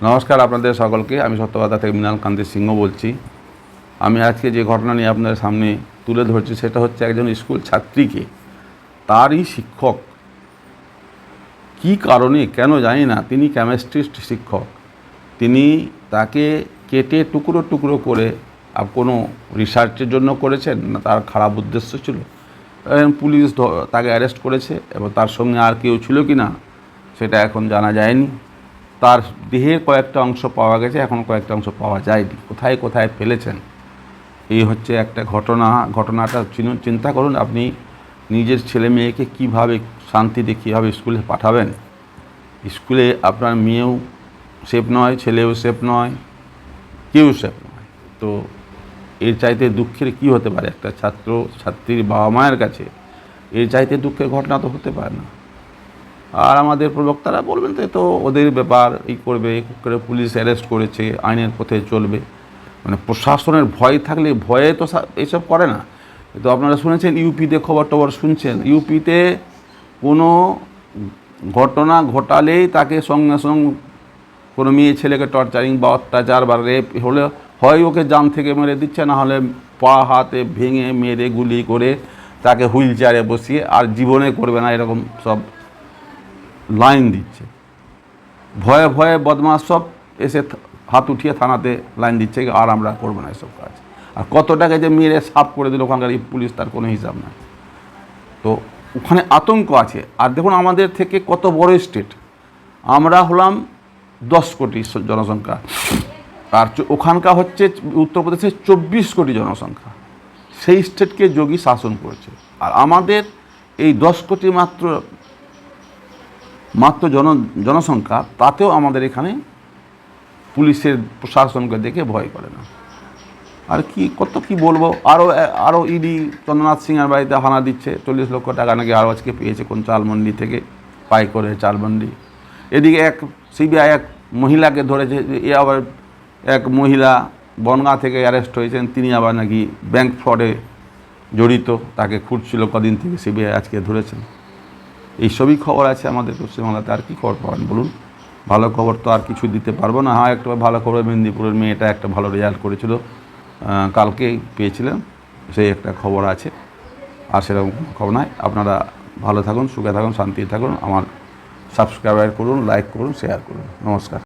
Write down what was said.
নমস্কার আপনাদের সকলকে। আমি সত্যবাদা থেকে মৃণাল কান্তি সিংহ বলছি। আমি আজকে যে ঘটনা নিয়ে আপনাদের সামনে তুলে ধরছি সেটা হচ্ছে একজন স্কুল ছাত্রীকে তারই শিক্ষক কি কারণে কেন জানি না, তিনি কেমিস্ট্রিস্ট শিক্ষক, তিনি তাকে কেটে টুকরো টুকরো করে কোনো রিসার্চের জন্য করেছেন না তার খারাপ উদ্দেশ্য ছিল। পুলিশ তাকে অ্যারেস্ট করেছে এবং তার সঙ্গে আর কেউ ছিল কি না সেটা এখন জানা যায়নি। তার দেহের কয়েকটা অংশ পাওয়া গেছে, এখন কয়েকটা অংশ পাওয়া যায়নি। কোথায় কোথায় ফেলেছেন এই হচ্ছে একটা ঘটনাটা চিন্তা করুন। আপনি নিজের ছেলে মেয়েকে কীভাবে শান্তিতে কীভাবে স্কুলে পাঠাবেন। স্কুলে আপনার মেয়েও সেফ নয়, ছেলেও সেফ নয়, কেউ সেফ নয়। তো এর চাইতে দুঃখের কি হতে পারে? একটা ছাত্রীর বাবা মায়ের কাছে এর চাইতে দুঃখের ঘটনা তো হতে পারে না। আর আমাদের প্রবক্তারা বলবেন তো ওদের ব্যাপার, এই করবে করে পুলিশ অ্যারেস্ট করেছে, আইনের পথে চলবে। মানে প্রশাসনের ভয় থাকলে ভয়ে তো এইসব করে না। তো আপনারা শুনেছেন ইউপিতে খবর টবর শুনছেন, ইউপিতে কোনো ঘটনা ঘটালেই তাকে সঙ্গে সঙ্গে কোনো মেয়ে ছেলেকে টর্চারিং বা অত্যাচার বা রেপ হলে হয় ওকে জান থেকে মেরে দিচ্ছে, না হলে পা হাতে ভেঙে মেরে গুলি করে তাকে হুইল চেয়ারে বসিয়ে আর জীবনে করবে না এরকম সব লাইন দিচ্ছে। ভয়ে ভয়ে বদমাস সব এসে হাত উঠিয়ে থানাতে লাইন দিচ্ছে আর আমরা করবো না এসব কাজ। আর কত টাকা যে মেরে সাফ করে দিল ওখানকার এই পুলিশ, তার কোনো হিসাব নাই। তো ওখানে আতঙ্ক আছে। আর দেখুন আমাদের থেকে কত বড় স্টেট, আমরা হলাম 10 কোটি জনসংখ্যা, আর ওখানকার হচ্ছে উত্তরপ্রদেশের 24 কোটি জনসংখ্যা। সেই স্টেটকে যোগী শাসন করেছে। আর আমাদের এই 10 কোটি মাত্র জনসংখ্যা, তাতেও আমাদের এখানে পুলিশের প্রশাসনকে দেখে ভয় করে না। আর কত কি বলবো। আরও ইডি চন্দ্রনাথ সিংয়ের বাড়িতে হানা দিচ্ছে, 40 লক্ষ টাকা নাকি আরও আজকে পেয়েছে কোন চালমন্ডি থেকে, পাই করে চালমন্ডি। এদিকে সিবিআই এক মহিলাকে ধরেছে, এ আবার এক মহিলা বনগাঁ থেকে অ্যারেস্ট হয়েছেন, তিনি আবার নাকি ব্যাংক ফ্রডে জড়িত, তাকে খুঁজছিল কদিন থেকে, সিবিআই আজকে ধরেছেন। এইসবই খবর আছে আমাদের পশ্চিমবাংলাতে। আর কী খবর পাবেন বলুন? ভালো খবর তো আর কিছু দিতে পারবো না। হ্যাঁ, একটা ভালো খবর, মেদিনীপুরের মেয়েটা একটা ভালো রেজাল্ট করেছিল, কালকেই পেয়েছিলেন, সেই একটা খবর আছে। আর সেরকম খবর নয়। আপনারা ভালো থাকুন, সুখে থাকুন, শান্তিতে থাকুন। আমার সাবস্ক্রাইব করুন, লাইক করুন, শেয়ার করুন। নমস্কার।